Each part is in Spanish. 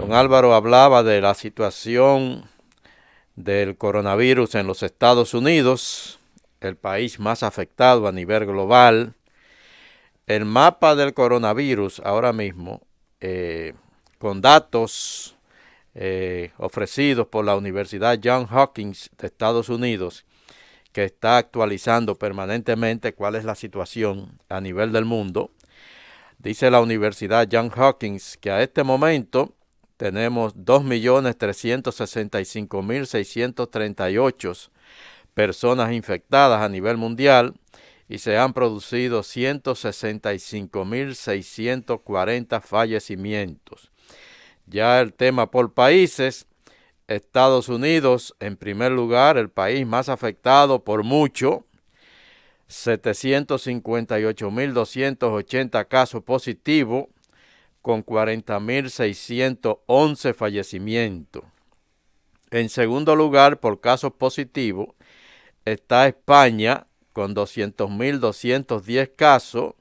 Don Álvaro hablaba de la situación del coronavirus en los Estados Unidos, el país más afectado a nivel global. El mapa del coronavirus ahora mismo, con datos ofrecidos por la Universidad Johns Hopkins de Estados Unidos, que está actualizando permanentemente cuál es la situación a nivel del mundo. Dice la Universidad Johns Hopkins que a este momento tenemos 2.365.638 personas infectadas a nivel mundial y se han producido 165.640 fallecimientos. Ya el tema por países, Estados Unidos en primer lugar, el país más afectado por mucho, 758.280 casos positivos con 40.611 fallecimientos. En segundo lugar, por casos positivos, está España con 200.210 casos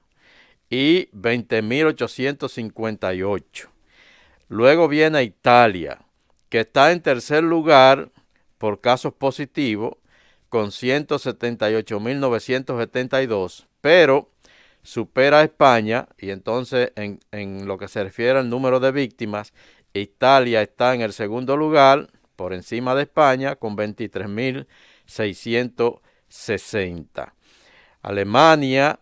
y 20.858. Luego viene Italia, que está en tercer lugar por casos positivos con 178.972, pero supera a España y entonces en lo que se refiere al número de víctimas, Italia está en el segundo lugar por encima de España con 23.660. Alemania,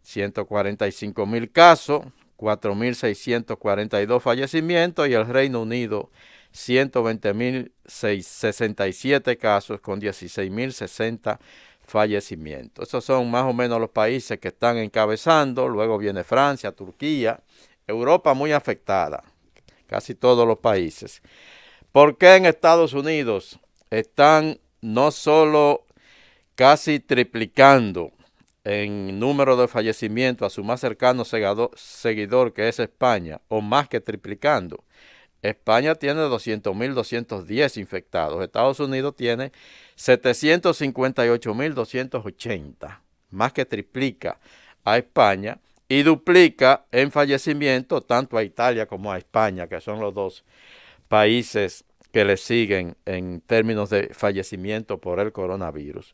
145.000 casos, 4.642 fallecimientos y el Reino Unido, 120.067 casos con 16.060 fallecimientos. Esos son más o menos los países que están encabezando. Luego viene Francia, Turquía, Europa muy afectada, casi todos los países. ¿Por qué en Estados Unidos están no solo casi triplicando en número de fallecimientos a su más cercano seguidor que es España, o más que triplicando? España tiene 200.210 infectados. Estados Unidos tiene 758.280, más que triplica a España y duplica en fallecimiento tanto a Italia como a España, que son los dos países que le siguen en términos de fallecimiento por el coronavirus.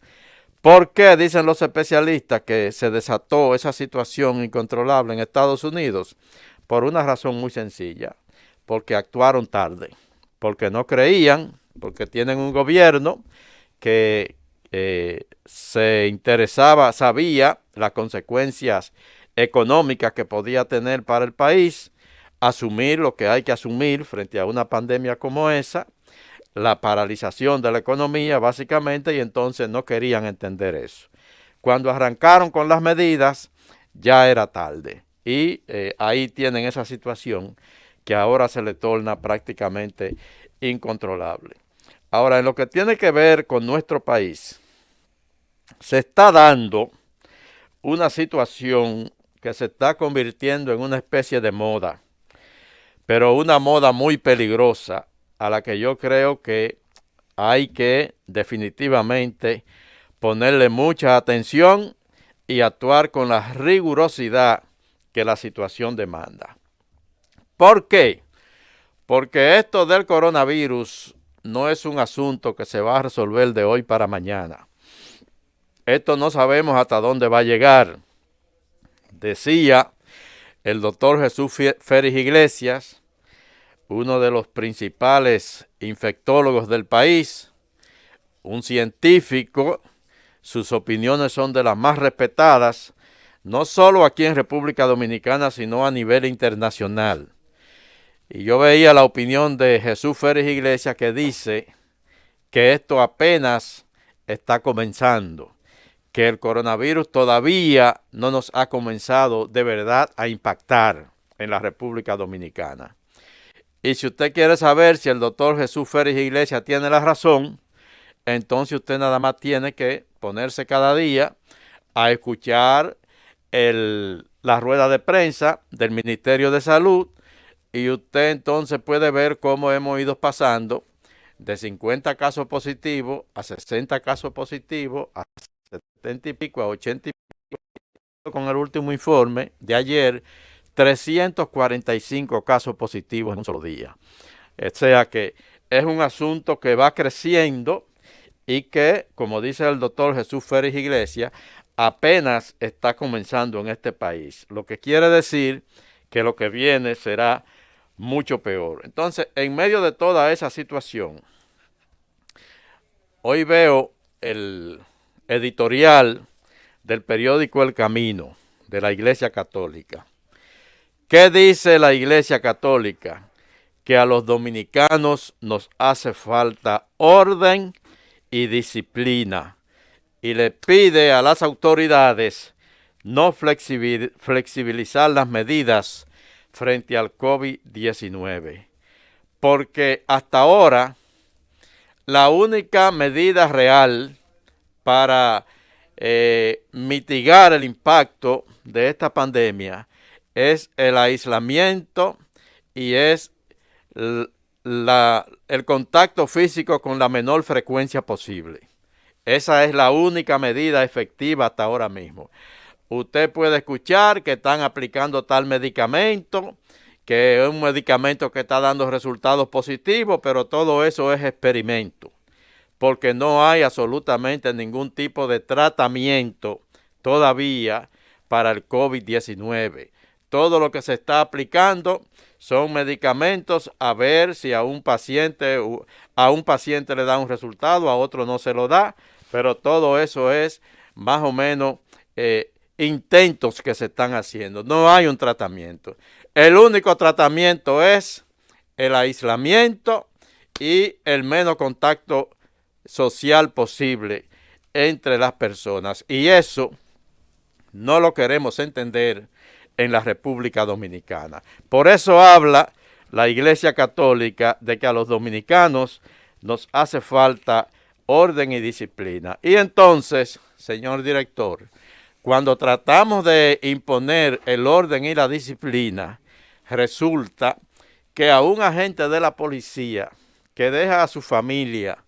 ¿Por qué dicen los especialistas que se desató esa situación incontrolable en Estados Unidos? Por una razón muy sencilla, porque actuaron tarde, porque no creían, porque tienen un gobierno que se interesaba, sabía las consecuencias económicas que podía tener para el país, asumir lo que hay que asumir frente a una pandemia como esa, la paralización de la economía básicamente, y entonces no querían entender eso. Cuando arrancaron con las medidas, ya era tarde. Y ahí tienen esa situación que ahora se le torna prácticamente incontrolable. Ahora, en lo que tiene que ver con nuestro país, se está dando una situación que se está convirtiendo en una especie de moda, pero una moda muy peligrosa a la que yo creo que hay que definitivamente ponerle mucha atención y actuar con la rigurosidad que la situación demanda. ¿Por qué? Porque esto del coronavirus no es un asunto que se va a resolver de hoy para mañana. Esto no sabemos hasta dónde va a llegar. Decía el doctor Jesús Félix Iglesias, uno de los principales infectólogos del país, un científico, sus opiniones son de las más respetadas, no solo aquí en República Dominicana, sino a nivel internacional. Y yo veía la opinión de Jesús Félix Iglesias que dice que esto apenas está comenzando, que el coronavirus todavía no nos ha comenzado de verdad a impactar en la República Dominicana. Y si usted quiere saber si el doctor Jesús Félix Iglesias tiene la razón, entonces usted nada más tiene que ponerse cada día a escuchar la rueda de prensa del Ministerio de Salud y usted entonces puede ver cómo hemos ido pasando de 50 casos positivos a 60 casos positivos, a 70 y pico, a 80 y pico, con el último informe de ayer, 345 casos positivos en un solo día. O sea que es un asunto que va creciendo y que, como dice el doctor Jesús Félix Iglesias, apenas está comenzando en este país. Lo que quiere decir que lo que viene será mucho peor. Entonces, en medio de toda esa situación, hoy veo el editorial del periódico El Camino de la Iglesia Católica. ¿Qué dice la Iglesia Católica? Que a los dominicanos nos hace falta orden y disciplina, y le pide a las autoridades no flexibilizar las medidas frente al COVID-19, porque hasta ahora la única medida real para mitigar el impacto de esta pandemia es el aislamiento y es el contacto físico con la menor frecuencia posible. Esa es la única medida efectiva hasta ahora mismo. Usted puede escuchar que están aplicando tal medicamento, que es un medicamento que está dando resultados positivos, pero todo eso es experimento, porque no hay absolutamente ningún tipo de tratamiento todavía para el COVID-19. Todo lo que se está aplicando son medicamentos a ver si a un paciente le da un resultado, a otro no se lo da, pero todo eso es más o menos intentos que se están haciendo. No hay un tratamiento. El único tratamiento es el aislamiento y el menos contacto social posible entre las personas. Y eso no lo queremos entender en la República Dominicana. Por eso habla la Iglesia Católica de que a los dominicanos nos hace falta orden y disciplina. Y entonces, señor director, cuando tratamos de imponer el orden y la disciplina, resulta que a un agente de la policía que deja a su familia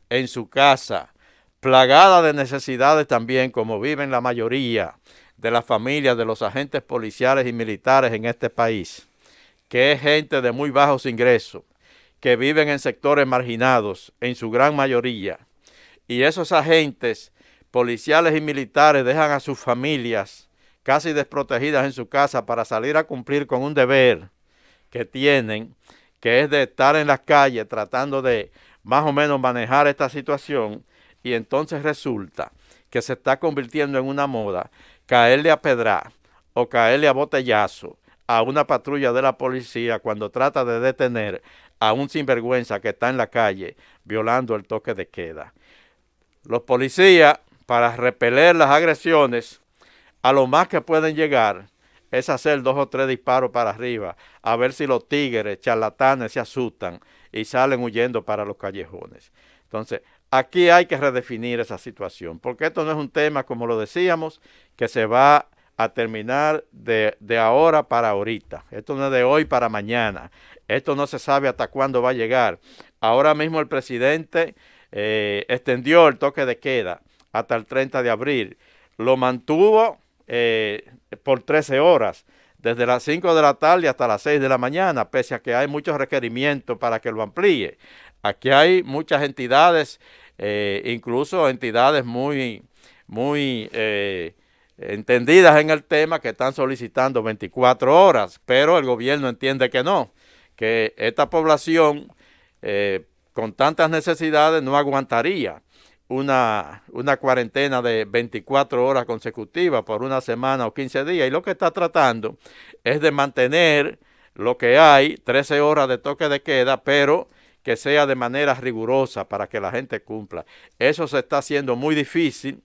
en su casa, plagada de necesidades también, como viven la mayoría de las familias de los agentes policiales y militares en este país, que es gente de muy bajos ingresos, que viven en sectores marginados, en su gran mayoría, y esos agentes policiales y militares dejan a sus familias casi desprotegidas en su casa para salir a cumplir con un deber que tienen, que es de estar en las calles tratando de más o menos manejar esta situación, y entonces resulta que se está convirtiendo en una moda caerle a pedra o caerle a botellazo a una patrulla de la policía cuando trata de detener a un sinvergüenza que está en la calle violando el toque de queda. Los policías, para repeler las agresiones, a lo más que pueden llegar es hacer 2 o 3 disparos para arriba, a ver si los tigres, charlatanes, se asustan y salen huyendo para los callejones. Entonces, aquí hay que redefinir esa situación, porque esto no es un tema, como lo decíamos, que se va a terminar de ahora para ahorita. Esto no es de hoy para mañana. Esto no se sabe hasta cuándo va a llegar. Ahora mismo el presidente extendió el toque de queda hasta el 30 de abril. Lo mantuvo por 13 horas, desde las 5 de la tarde hasta las 6 de la mañana, pese a que hay muchos requerimientos para que lo amplíe. Aquí hay muchas entidades, incluso entidades muy entendidas en el tema, que están solicitando 24 horas, pero el gobierno entiende que no, que esta población con tantas necesidades no aguantaría una cuarentena de 24 horas consecutivas por una semana o 15 días, y lo que está tratando es de mantener lo que hay, 13 horas de toque de queda, pero que sea de manera rigurosa para que la gente cumpla. Eso se está haciendo muy difícil.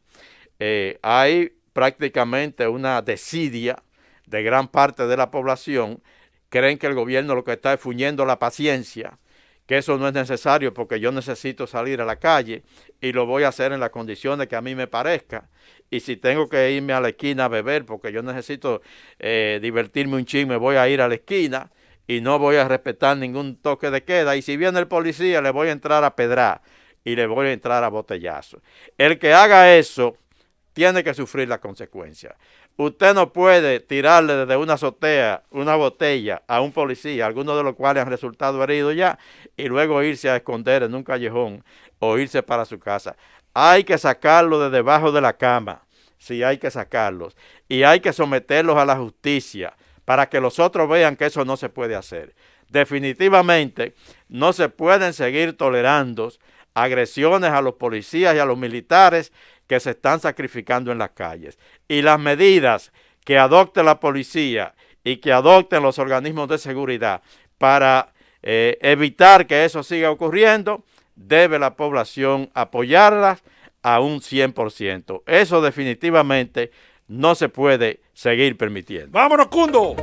Hay prácticamente una desidia de gran parte de la población. Creen que el gobierno lo que está es fuñendo la paciencia, que eso no es necesario porque yo necesito salir a la calle y lo voy a hacer en las condiciones que a mí me parezca. Y si tengo que irme a la esquina a beber porque yo necesito divertirme un chin, me voy a ir a la esquina y no voy a respetar ningún toque de queda. Y si viene el policía, le voy a entrar a pedrar y le voy a entrar a botellazo. El que haga eso tiene que sufrir las consecuencias. Usted no puede tirarle desde una azotea una botella a un policía, algunos de los cuales han resultado heridos ya, y luego irse a esconder en un callejón o irse para su casa. Hay que sacarlo de debajo de la cama, sí hay que sacarlos, y hay que someterlos a la justicia para que los otros vean que eso no se puede hacer. Definitivamente no se pueden seguir tolerando agresiones a los policías y a los militares que se están sacrificando en las calles. Y las medidas que adopte la policía y que adopten los organismos de seguridad para evitar que eso siga ocurriendo, debe la población apoyarlas a un 100%. Eso definitivamente no se puede seguir permitiendo. ¡Vámonos, Cundo!